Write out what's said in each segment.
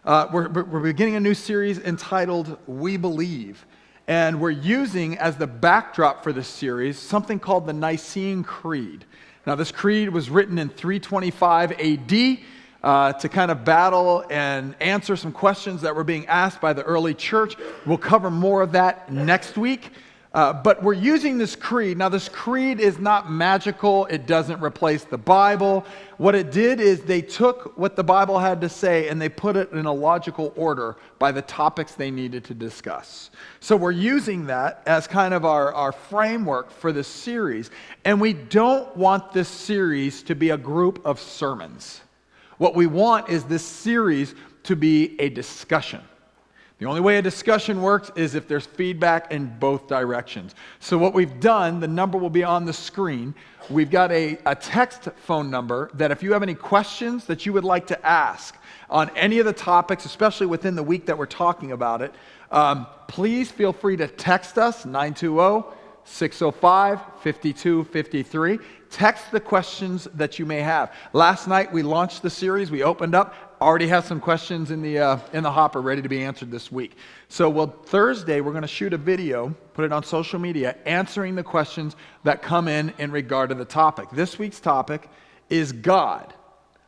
We're beginning a new series entitled We Believe. And we're using as the backdrop for this series something called the Nicene Creed. Now, this creed was written in 325 AD to kind of battle and answer some questions that were being asked by the early church. We'll cover more of that next week. But we're using this creed. Now, this creed is not magical. It doesn't replace the Bible. What it did is they took what the Bible had to say and they put it in a logical order by the topics they needed to discuss. So we're using that as kind of our framework for this series. And we don't want this series to be a group of sermons. What we want is this series to be a discussion. The only way a discussion works is if there's feedback in both directions. So what we've done, the number will be on the screen. We've got a text phone number that if you have any questions that you would like to ask on any of the topics, especially within the week that we're talking about it, please feel free to text us, 920-605-5253. Text the questions that you may have. Last night we launched the series. We opened up. Already have some questions in the hopper ready to be answered this week. So Thursday we're going to shoot a video, put it on social media, answering the questions that come in regard to the topic. This week's topic is God.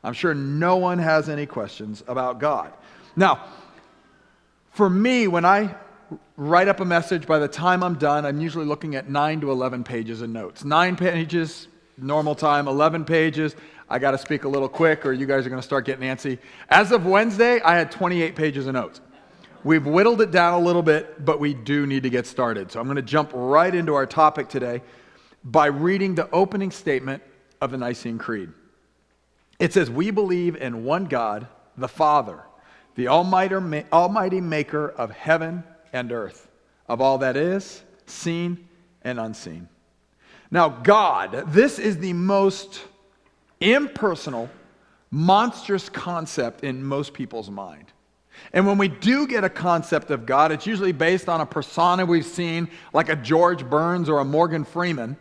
I'm sure no one has any questions about God. Now, for me, when I write up a message, by the time I'm done, I'm usually looking at 9 to 11 pages of notes. 9 pages, normal time, 11 pages. I got to speak a little quick or you guys are going to start getting antsy. As of Wednesday, I had 28 pages of notes. We've whittled it down a little bit, but we do need to get started. So I'm going to jump right into our topic today by reading the opening statement of the Nicene Creed. It says, "We believe in one God, the Father, the Almighty maker of heaven and earth, of all that is, seen and unseen." Now, God, this is the most impersonal, monstrous concept in most people's mind. And when we do get a concept of God, it's usually based on a persona we've seen, like a George Burns or a Morgan Freeman.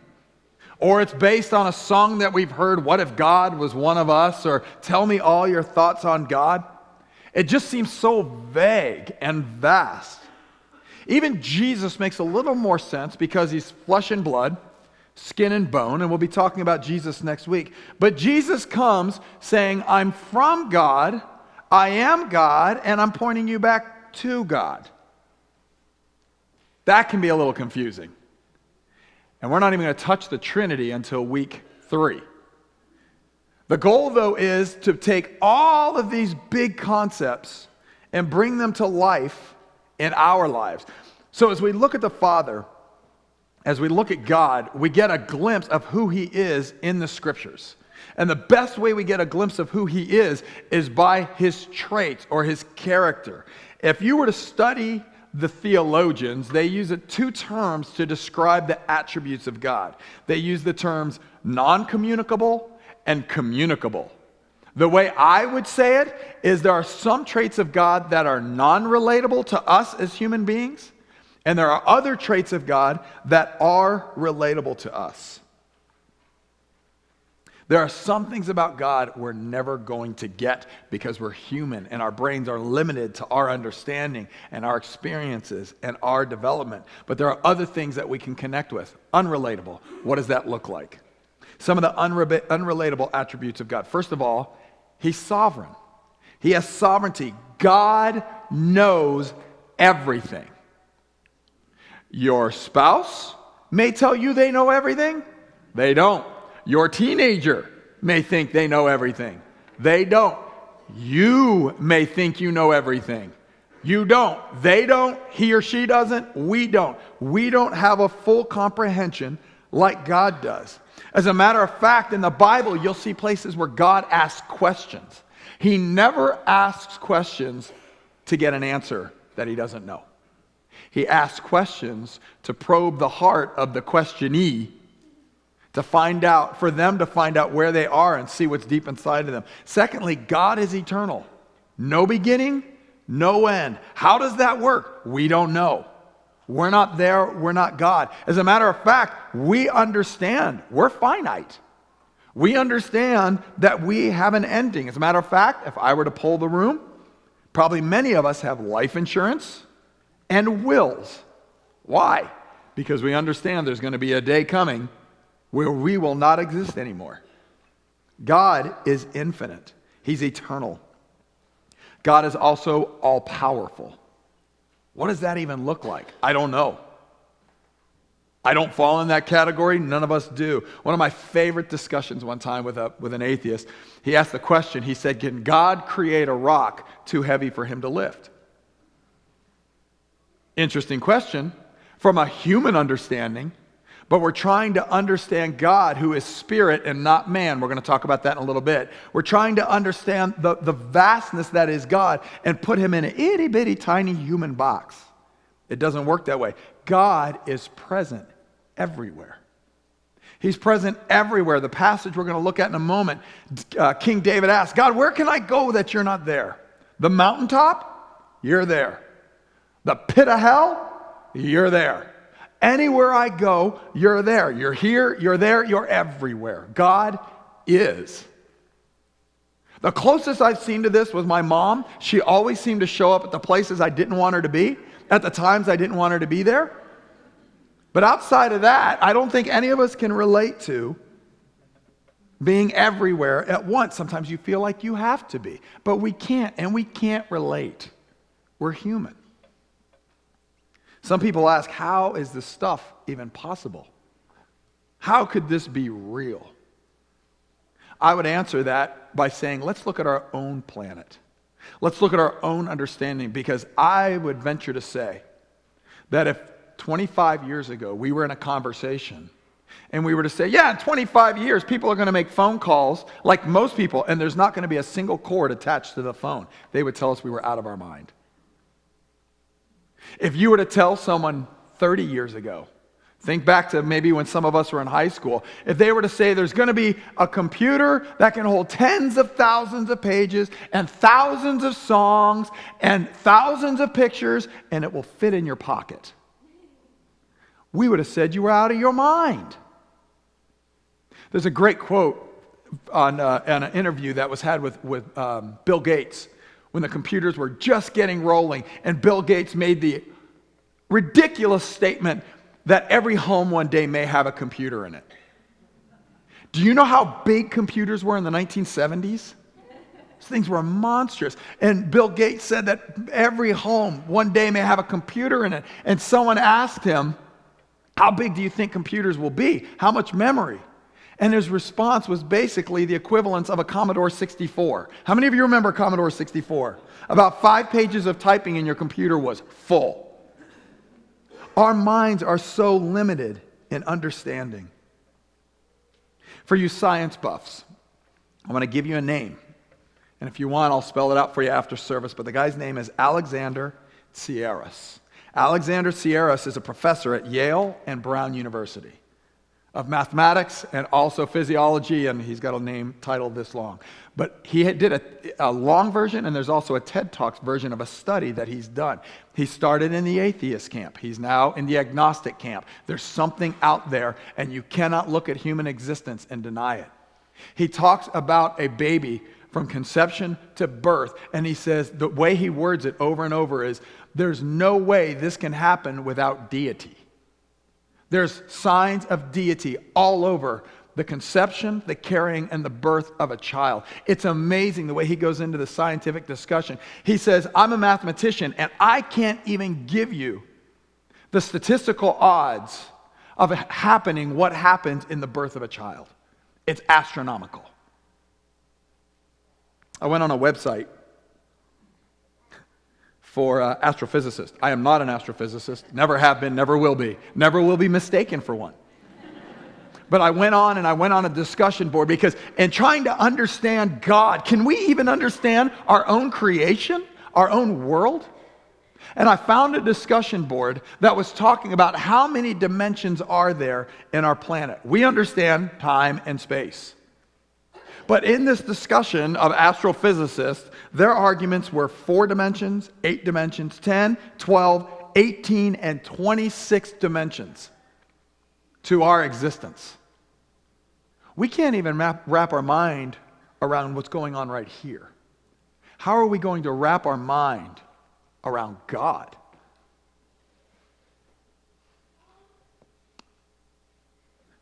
Or it's based on a song that we've heard, "What if God was one of us?" Or "Tell me all your thoughts on God." It just seems so vague and vast. Even Jesus makes a little more sense because he's flesh and blood, skin and bone, and we'll be talking about Jesus next week. But Jesus comes saying, "I'm from God, I am God, and I'm pointing you back to God." That can be a little confusing. And we're not even going to touch the Trinity until week 3. The goal, though, is to take all of these big concepts and bring them to life in our lives. So as we look at the Father, as we look at God, we get a glimpse of who he is in the Scriptures. And the best way we get a glimpse of who he is by his traits or his character. If you were to study the theologians, they use 2 terms to describe the attributes of God. They use the terms non-communicable and communicable. The way I would say it is there are some traits of God that are non-relatable to us as human beings, and there are other traits of God that are relatable to us. There are some things about God we're never going to get because we're human and our brains are limited to our understanding and our experiences and our development. But there are other things that we can connect with. Unrelatable. What does that look like? Some of the unrelatable attributes of God. First of all, he's sovereign. He has sovereignty. God knows everything. Your spouse may tell you they know everything. They don't. Your teenager may think they know everything. They don't. You may think you know everything. You don't. They don't. He or she doesn't. We don't. We don't have a full comprehension like God does. As a matter of fact, in the Bible, you'll see places where God asks questions. He never asks questions to get an answer that he doesn't know. He asks questions to probe the heart of the questionee, for them to find out where they are and see what's deep inside of them. Secondly, God is eternal. No beginning, no end. How does that work? We don't know. We're not there. We're not God. As a matter of fact, we understand we're finite. We understand that we have an ending. As a matter of fact, if I were to poll the room, Probably many of us have life insurance and wills. Why? Because we understand there's going to be a day coming where we will not exist anymore. God is infinite. He's eternal. God is also all-powerful. What does that even look like? I don't know. I don't fall in that category. None of us do. One of my favorite discussions one time with an atheist, he asked the question, he said, can God create a rock too heavy for him to lift? Interesting question from a human understanding, but we're trying to understand God, who is spirit and not man. We're going to talk about that in a little bit. We're trying to understand the vastness that is God and put him in an itty-bitty tiny human box. It doesn't work that way. God is present everywhere. He's present everywhere. The passage we're going to look at in a moment, King David asked, God, where can I go that you're not there? The mountaintop? You're there. The pit of hell? You're there. Anywhere I go, you're there. You're here, you're there, you're everywhere. God is. The closest I've seen to this was my mom. She always seemed to show up at the places I didn't want her to be, at the times I didn't want her to be there. But outside of that, I don't think any of us can relate to being everywhere at once. Sometimes you feel like you have to be, but we can't, and we can't relate. We're human. Some people ask, how is this stuff even possible? How could this be real? I would answer that by saying, let's look at our own planet. Let's look at our own understanding, because I would venture to say that if 25 years ago we were in a conversation and we were to say, yeah, in 25 years people are going to make phone calls like most people, and there's not going to be a single cord attached to the phone, they would tell us we were out of our mind. If you were to tell someone 30 years ago, think back to maybe when some of us were in high school, if they were to say there's going to be a computer that can hold tens of thousands of pages and thousands of songs and thousands of pictures and it will fit in your pocket, we would have said you were out of your mind. There's a great quote on an interview that was had with Bill Gates when the computers were just getting rolling, and Bill Gates made the ridiculous statement that every home one day may have a computer in it. Do you know how big computers were in the 1970s? These things were monstrous. And Bill Gates said that every home one day may have a computer in it. And someone asked him, how big do you think computers will be? How much memory? And his response was basically the equivalence of a Commodore 64. How many of you remember Commodore 64? About 5 pages of typing in your computer was full. Our minds are so limited in understanding. For you science buffs, I'm going to give you a name. And if you want, I'll spell it out for you after service. But the guy's name is Alexander Sierras. Alexander Sierras is a professor at Yale and Brown University of mathematics and also physiology, and he's got a name titled this long. But he did a long version, and there's also a TED Talks version of a study that he's done. He started in the atheist camp. He's now in the agnostic camp. There's something out there, and you cannot look at human existence and deny it. He talks about a baby from conception to birth, and he says, the way he words it over and over is, there's no way this can happen without deity. There's signs of deity all over the conception, the carrying, and the birth of a child. It's amazing the way he goes into the scientific discussion. He says, I'm a mathematician, and I can't even give you the statistical odds of happening what happens in the birth of a child. It's astronomical. I went on a website for astrophysicists. I am not an astrophysicist, never have been, never will be mistaken for one. But I went on a discussion board because, in trying to understand God, can we even understand our own creation, our own world? And I found a discussion board that was talking about how many dimensions are there in our planet. We understand time and space. But in this discussion of astrophysicists, their arguments were 4 dimensions, 8 dimensions, 10, 12, 18, and 26 dimensions to our existence. We can't even wrap our mind around what's going on right here. How are we going to wrap our mind around God?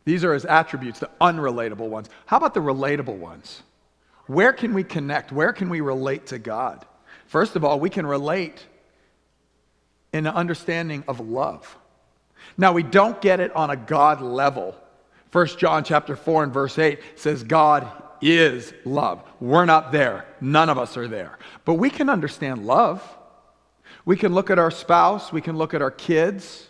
These are his attributes, the unrelatable ones. How about the relatable ones? Where can we connect? Where can we relate to God? First of all, we can relate in an understanding of love. Now, we don't get it on a God level. 1 John chapter 4 and verse 8 says God is love. We're not there. None of us are there. But we can understand love. We can look at our spouse. We can look at our kids.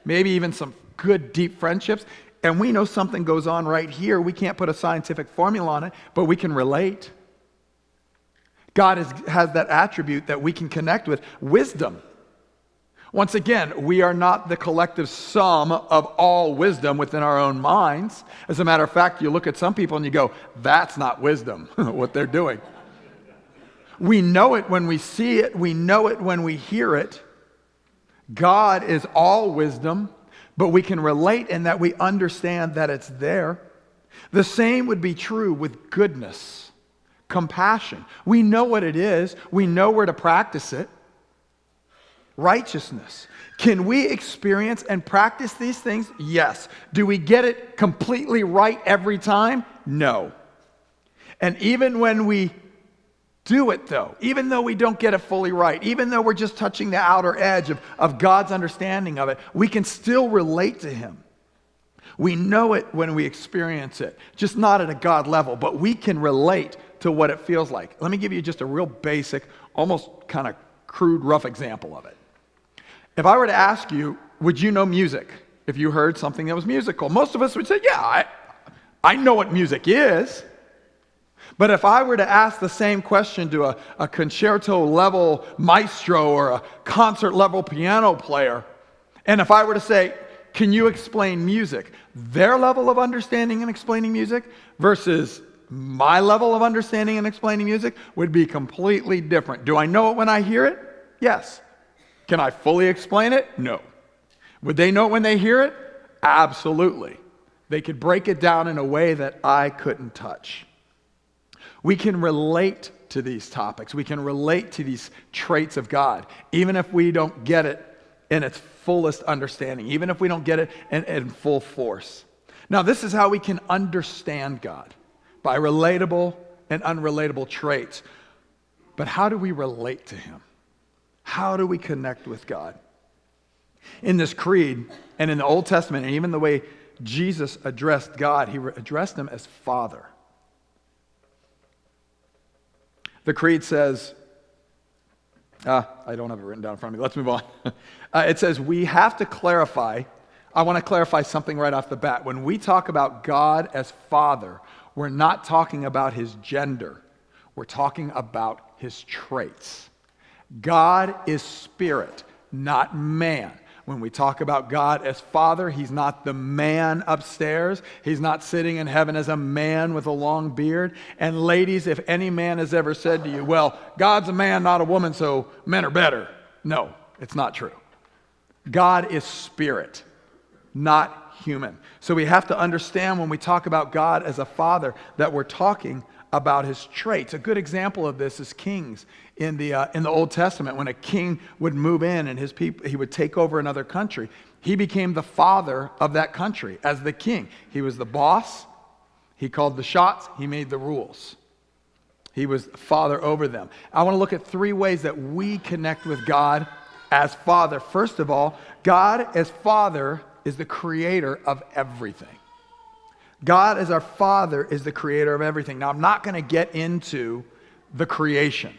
Maybe even some good, deep friendships. And we know something goes on right here. We can't put a scientific formula on it, but we can relate. God has that attribute that we can connect with. Wisdom. Once again, we are not the collective sum of all wisdom within our own minds. As a matter of fact, you look at some people and you go, that's not wisdom, what they're doing. We know it when we see it. We know it when we hear it. God is all wisdom, but we can relate in that we understand that it's there. The same would be true with goodness, compassion. We know what it is. We know where to practice it. Righteousness. Can we experience and practice these things? Yes. Do we get it completely right every time? No. And even when we do it, though, even though we don't get it fully right, even though we're just touching the outer edge of God's understanding of it, we can still relate to him. We know it when we experience it, just not at a God level, but we can relate to what it feels like. Let me give you just a real basic, almost kind of crude, rough example of it. If I were to ask you, would you know music if you heard something that was musical? Most of us would say, yeah, I know what music is. But if I were to ask the same question to a concerto-level maestro or a concert-level piano player, and if I were to say, can you explain music? Their level of understanding and explaining music versus my level of understanding and explaining music would be completely different. Do I know it when I hear it? Yes. Can I fully explain it? No. Would they know it when they hear it? Absolutely. They could break it down in a way that I couldn't touch. We can relate to these topics. We can relate to these traits of God, even if we don't get it in its fullest understanding, even if we don't get it in full force. Now, this is how we can understand God, by relatable and unrelatable traits. But how do we relate to him? How do we connect with God? In this creed, and in the Old Testament, and even the way Jesus addressed God, he addressed him as Father. The creed says, I don't have it written down in front of me. Let's move on. It says we have to clarify. I want to clarify something right off the bat. When we talk about God as Father, we're not talking about his gender. We're talking about his traits. God is spirit, not man. When we talk about God as Father, he's not the man upstairs. He's not sitting in heaven as a man with a long beard. And ladies, if any man has ever said to you, well, God's a man, not a woman, so men are better. No, it's not true. God is spirit, not human. So we have to understand when we talk about God as a Father that we're talking about his traits. A good example of this is kings in the Old Testament. When a king would move in and his people, he would take over another country, he became the father of that country as the king. He was the boss. He called the shots. He made the rules. He was father over them. I want to look at 3 ways that we connect with God as Father. First of all, God as Father is the creator of everything. God as our Father is the creator of everything. Now, I'm not going to get into the creation.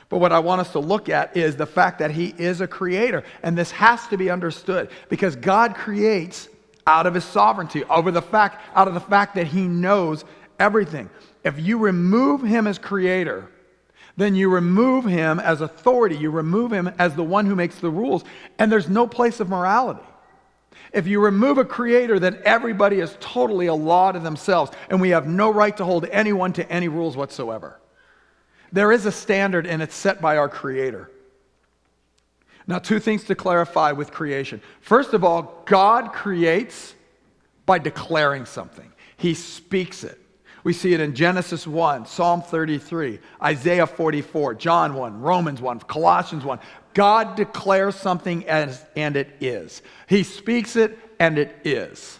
But what I want us to look at is the fact that he is a creator. And this has to be understood because God creates out of his sovereignty, out of the fact that he knows everything. If you remove him as creator, then you remove him as authority. You remove him as the one who makes the rules. And there's no place of morality. If you remove a creator, then everybody is totally a law to themselves, and we have no right to hold anyone to any rules whatsoever. There is a standard, and it's set by our Creator. Now, 2 things to clarify with creation. First of all, God creates by declaring something. He speaks it. We see it in Genesis 1, Psalm 33, Isaiah 44, John 1, Romans 1, Colossians 1. God declares something and it is. He speaks it and it is.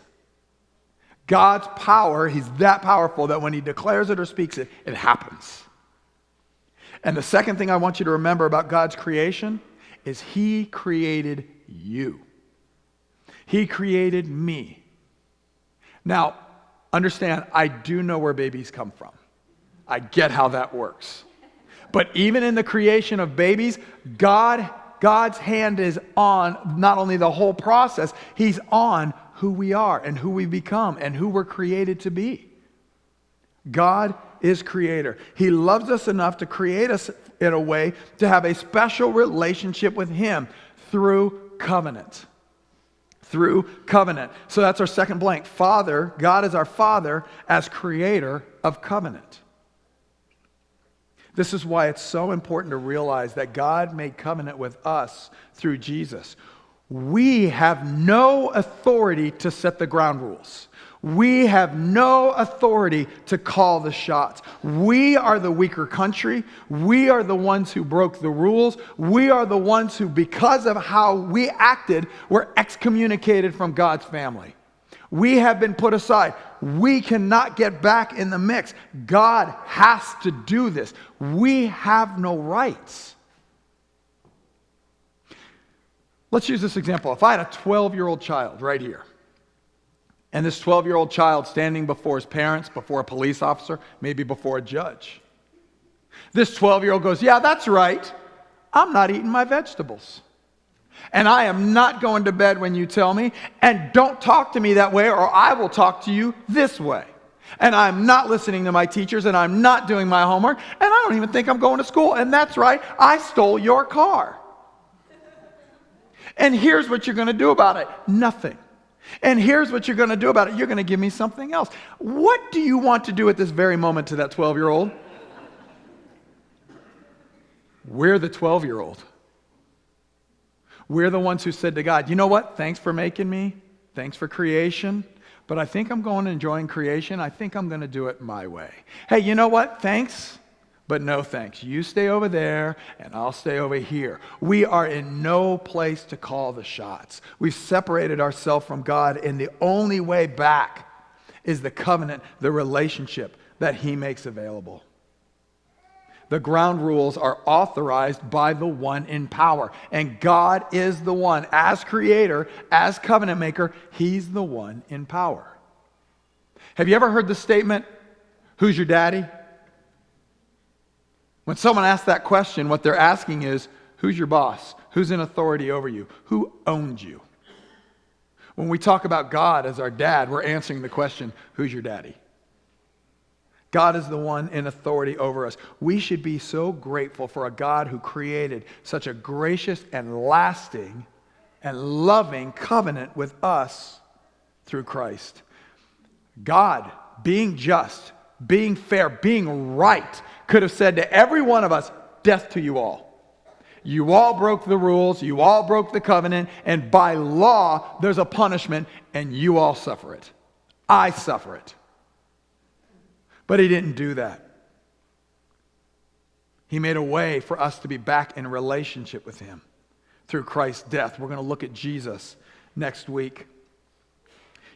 God's power, he's that powerful that when he declares it or speaks it, it happens. And the second thing I want you to remember about God's creation is he created you. He created me. Now, understand, I do know where babies come from. I get how that works. But even in the creation of babies, God's hand is on not only the whole process, he's on who we are and who we become and who we're created to be. God is creator. He loves us enough to create us in a way to have a special relationship with him through covenant. Through covenant. So that's our second blank. Father, God is our Father as creator of covenant. This is why it's so important to realize that God made covenant with us through Jesus. We have no authority to set the ground rules. We have no authority to call the shots. We are the weaker country. We are the ones who broke the rules. We are the ones who, because of how we acted, were excommunicated from God's family. We have been put aside. We cannot get back in the mix. God has to do this. We have no rights. Let's use this example. If I had a 12-year-old child right here, and this 12-year-old child standing before his parents, before a police officer, maybe before a judge. This 12-year-old goes, yeah, that's right. I'm not eating my vegetables. And I am not going to bed when you tell me. And don't talk to me that way or I will talk to you this way. And I'm not listening to my teachers and I'm not doing my homework. And I don't even think I'm going to school. And that's right, I stole your car. And here's what you're going to do about it. Nothing. And here's what you're going to do about it. You're going to give me something else. What do you want to do at this very moment to that 12-year-old? We're the 12-year-old. We're the ones who said to God, you know what? Thanks for making me. Thanks for creation. But I think I'm going to enjoy creation. I think I'm going to do it my way. Hey, you know what? Thanks, but no thanks. You stay over there and I'll stay over here. We are in no place to call the shots. We've separated ourselves from God, and the only way back is the covenant, the relationship that he makes available. The ground rules are authorized by the one in power. And God is the one, as creator, as covenant maker, he's the one in power. Have you ever heard the statement, who's your daddy? When someone asks that question, what they're asking is, who's your boss? Who's in authority over you? Who owns you? When we talk about God as our dad, we're answering the question, who's your daddy? God is the one in authority over us. We should be so grateful for a God who created such a gracious and lasting and loving covenant with us through Christ. God, being just, being fair, being right, could have said to every one of us, death to you all. You all broke the rules, you all broke the covenant, and by law, there's a punishment, and you all suffer it. I suffer it. But he didn't do that. He made a way for us to be back in a relationship with him through Christ's death. We're going to look at Jesus next week.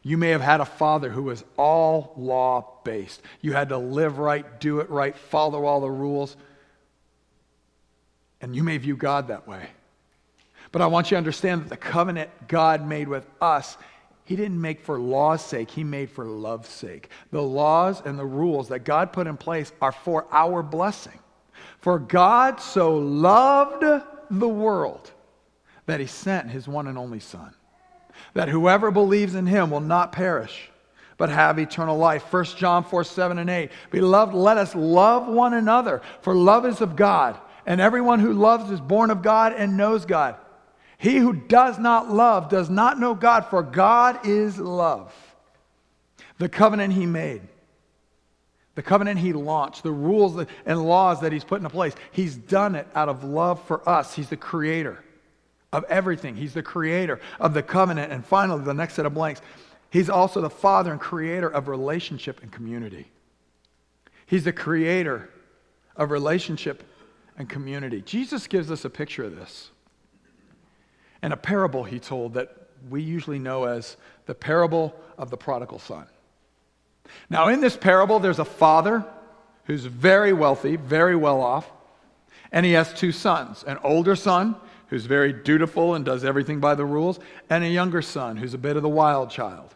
You may have had a father who was all law-based. You had to live right, do it right, follow all the rules. And you may view God that way. But I want you to understand that the covenant God made with us, he didn't make for law's sake. He made for love's sake. The laws and the rules that God put in place are for our blessing. For God so loved the world that he sent his one and only Son, that whoever believes in him will not perish, but have eternal life. 1 John 4:7-8. Beloved, let us love one another, for love is of God, and everyone who loves is born of God and knows God. He who does not love does not know God, for God is love. The covenant he made, the covenant he launched, the rules and laws that he's put into place, he's done it out of love for us. He's the creator of everything. He's the creator of the covenant. And finally, the next set of blanks, he's also the father and creator of relationship and community. He's the creator of relationship and community. Jesus gives us a picture of this in a parable he told that we usually know as the parable of the prodigal son. Now, in this parable, there's a father who's very wealthy, very well off, and he has two sons, an older son who's very dutiful and does everything by the rules, and a younger son who's a bit of the wild child.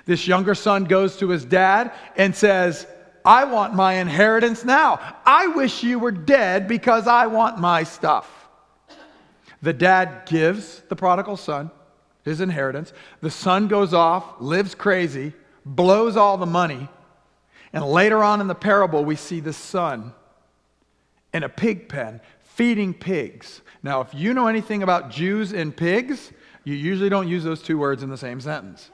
This younger son goes to his dad and says, I want my inheritance now. I wish you were dead because I want my stuff. The dad gives the prodigal son his inheritance. The son goes off, lives crazy, blows all the money, and later on in the parable we see the son in a pig pen feeding pigs. Now, if you know anything about Jews and pigs, you usually don't use those two words in the same sentence.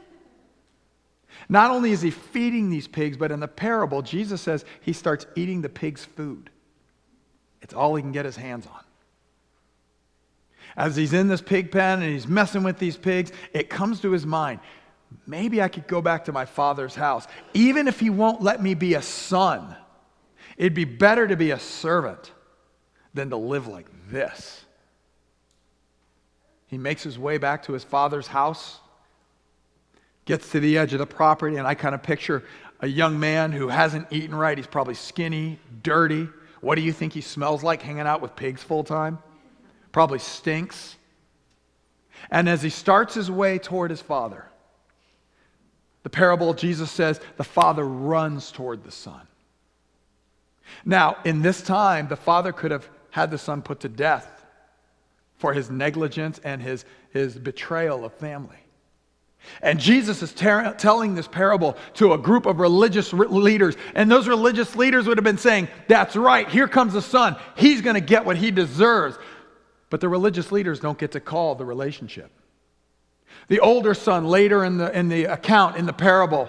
Not only is he feeding these pigs, but in the parable, Jesus says he starts eating the pig's food. It's all he can get his hands on. As he's in this pig pen and he's messing with these pigs, it comes to his mind, maybe I could go back to my father's house. Even if he won't let me be a son, it'd be better to be a servant than to live like this. He makes his way back to his father's house, gets to the edge of the property, and I kind of picture a young man who hasn't eaten right. He's probably skinny, dirty. What do you think he smells like hanging out with pigs full time? Probably stinks. And as he starts his way toward his father, the parable, Jesus says, the father runs toward the son. Now, in this time, the father could have had the son put to death for his negligence and his betrayal of family. And Jesus is telling this parable to a group of religious leaders. And those religious leaders would have been saying, that's right, here comes the son. He's going to get what he deserves. But the religious leaders don't get to call the relationship. The older son, later in the account, in the parable,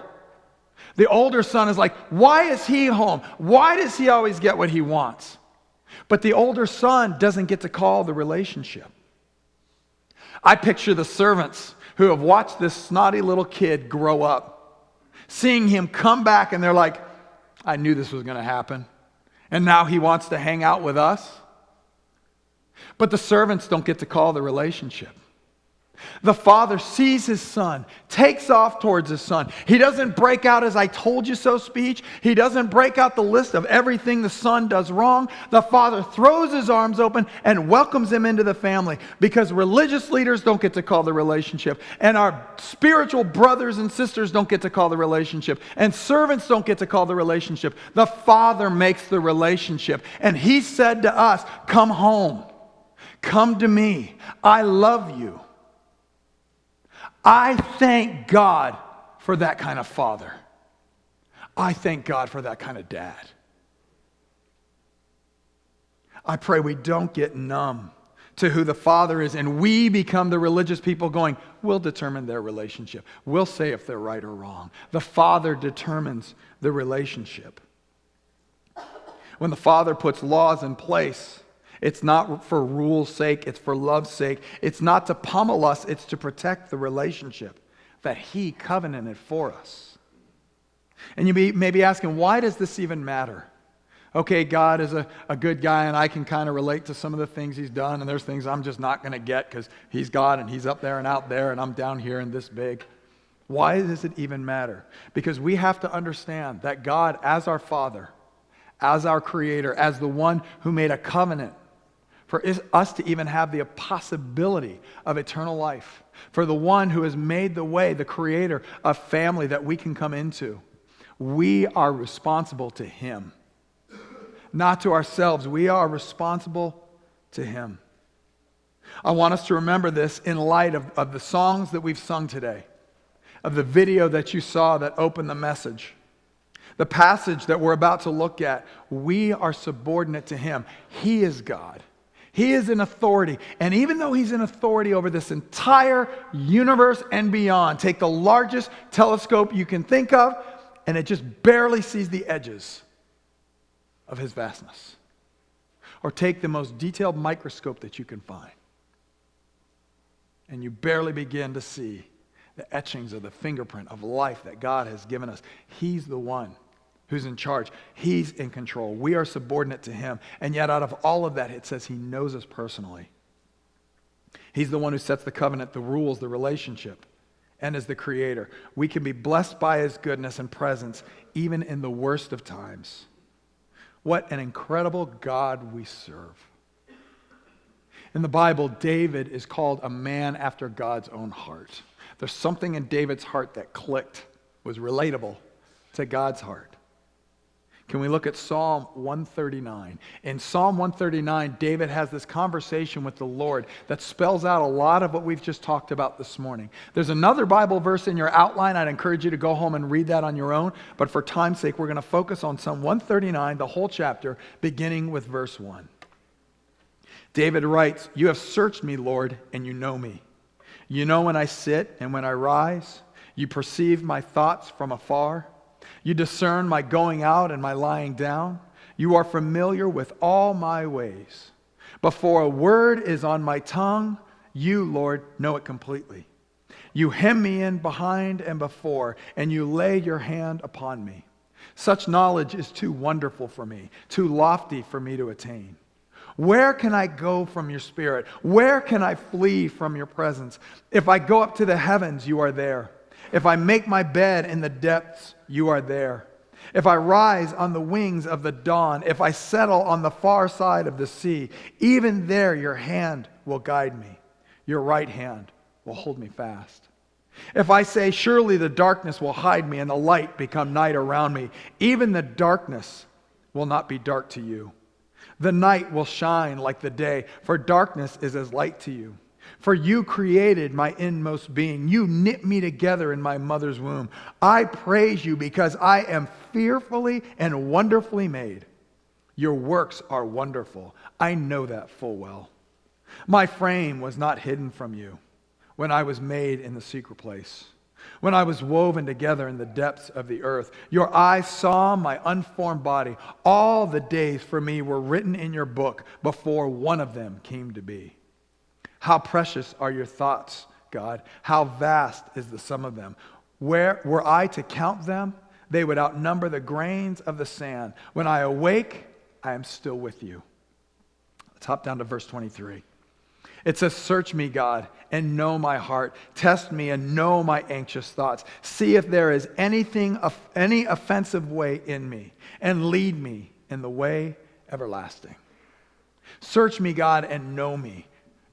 the older son is like, why is he home? Why does he always get what he wants? But the older son doesn't get to call the relationship. I picture the servants who have watched this snotty little kid grow up, seeing him come back, and they're like, I knew this was going to happen. And now he wants to hang out with us. But the servants don't get to call the relationship. The father sees his son, takes off towards his son. He doesn't break out his I told you so speech. He doesn't break out the list of everything the son does wrong. The father throws his arms open and welcomes him into the family, because religious leaders don't get to call the relationship, and our spiritual brothers and sisters don't get to call the relationship, and servants don't get to call the relationship. The father makes the relationship, and he said to us, come home, come to me, I love you. I thank God for that kind of father. I thank God for that kind of dad. I pray we don't get numb to who the father is and we become the religious people going, we'll determine their relationship. We'll say if they're right or wrong. The father determines the relationship. When the father puts laws in place, it's not for rule's sake, it's for love's sake. It's not to pummel us, it's to protect the relationship that he covenanted for us. And you may be asking, why does this even matter? Okay, God is a good guy, and I can kind of relate to some of the things he's done, and there's things I'm just not going to get because he's God and he's up there and out there, and I'm down here and this big. Why does it even matter? Because we have to understand that God, as our Father, as our Creator, as the one who made a covenant for us to even have the possibility of eternal life, for the one who has made the way, the creator of family that we can come into, we are responsible to him. Not to ourselves. We are responsible to him. I want us to remember this in light of the songs that we've sung today, of the video that you saw that opened the message. The passage that we're about to look at, we are subordinate to him. He is God. He is in authority. And even though he's in authority over this entire universe and beyond, take the largest telescope you can think of, and it just barely sees the edges of his vastness. Or take the most detailed microscope that you can find, and you barely begin to see the etchings of the fingerprint of life that God has given us. He's the one who's in charge. He's in control. We are subordinate to him. And yet out of all of that, it says he knows us personally. He's the one who sets the covenant, the rules, the relationship, and is the creator. We can be blessed by his goodness and presence even in the worst of times. What an incredible God we serve. In the Bible, David is called a man after God's own heart. There's something in David's heart that clicked, was relatable to God's heart. Can we look at Psalm 139? In Psalm 139, David has this conversation with the Lord that spells out a lot of what we've just talked about this morning. There's another Bible verse in your outline. I'd encourage you to go home and read that on your own. But for time's sake, we're going to focus on Psalm 139, the whole chapter, beginning with verse 1. David writes, "You have searched me, Lord, and you know me. You know when I sit and when I rise. You perceive my thoughts from afar. You discern my going out and my lying down. You are familiar with all my ways. Before a word is on my tongue, you, Lord, know it completely. You hem me in behind and before, and you lay your hand upon me. Such knowledge is too wonderful for me, too lofty for me to attain. Where can I go from your spirit? Where can I flee from your presence? If I go up to the heavens, you are there. If I make my bed in the depths, you are there. If I rise on the wings of the dawn, if I settle on the far side of the sea, even there your hand will guide me. Your right hand will hold me fast. If I say, surely the darkness will hide me and the light become night around me, even the darkness will not be dark to you. The night will shine like the day, for darkness is as light to you. For you created my inmost being. You knit me together in my mother's womb. I praise you because I am fearfully and wonderfully made. Your works are wonderful. I know that full well. My frame was not hidden from you when I was made in the secret place, when I was woven together in the depths of the earth. Your eyes saw my unformed body. All the days for me were written in your book before one of them came to be. How precious are your thoughts, God. How vast is the sum of them. Were I to count them, they would outnumber the grains of the sand. When I awake, I am still with you. Let's hop down to verse 23. It says, search me, God, and know my heart. Test me and know my anxious thoughts. See if there is any offensive way in me, and lead me in the way everlasting. Search me, God, and know me.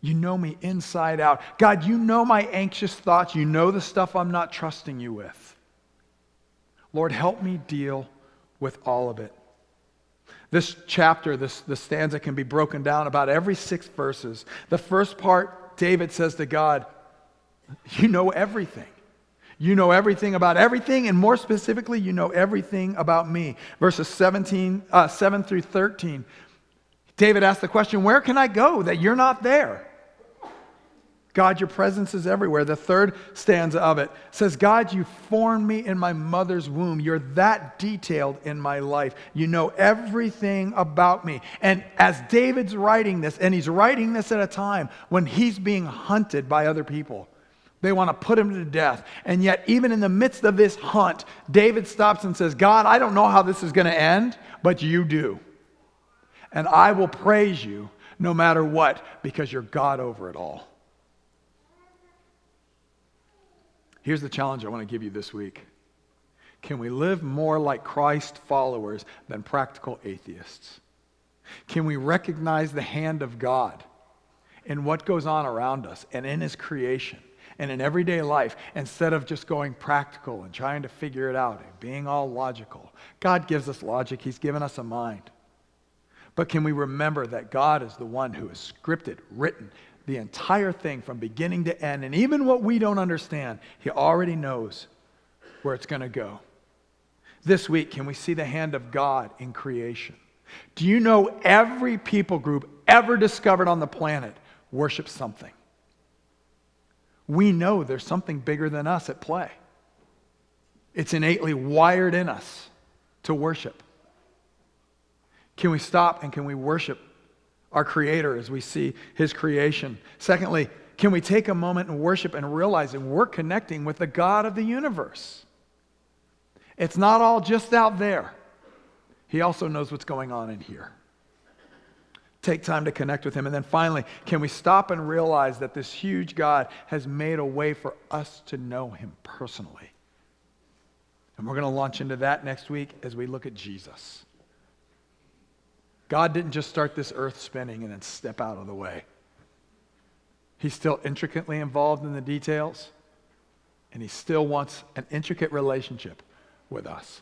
You know me inside out. God, you know my anxious thoughts. You know the stuff I'm not trusting you with. Lord, help me deal with all of it. This chapter, this stanza can be broken down about every 6 verses. The first part, David says to God, you know everything. You know everything about everything, and more specifically, you know everything about me. Verses 7 through 13, David asked the question, where can I go that you're not there? God, your presence is everywhere. The third stanza of it says, God, you formed me in my mother's womb. You're that detailed in my life. You know everything about me. And as David's writing this, and he's writing this at a time when he's being hunted by other people, they want to put him to death. And yet, even in the midst of this hunt, David stops and says, God, I don't know how this is going to end, but you do. And I will praise you no matter what, because you're God over it all. Here's the challenge I want to give you this week. Can we live more like Christ followers than practical atheists? Can we recognize the hand of God in what goes on around us and in his creation and in everyday life, instead of just going practical and trying to figure it out and being all logical? God gives us logic. He's given us a mind. But can we remember that God is the one who has scripted, written the entire thing from beginning to end, and even what we don't understand, he already knows where it's going to go. This week, can we see the hand of God in creation? Do you know every people group ever discovered on the planet worships something? We know there's something bigger than us at play. It's innately wired in us to worship. Can we stop and can we worship our Creator as we see his creation? Secondly, can we take a moment and worship and realize that we're connecting with the God of the universe? It's not all just out there. He also knows what's going on in here. Take time to connect with him. And then finally, can we stop and realize that this huge God has made a way for us to know him personally? And we're going to launch into that next week as we look at Jesus. God didn't just start this earth spinning and then step out of the way. He's still intricately involved in the details, and he still wants an intricate relationship with us.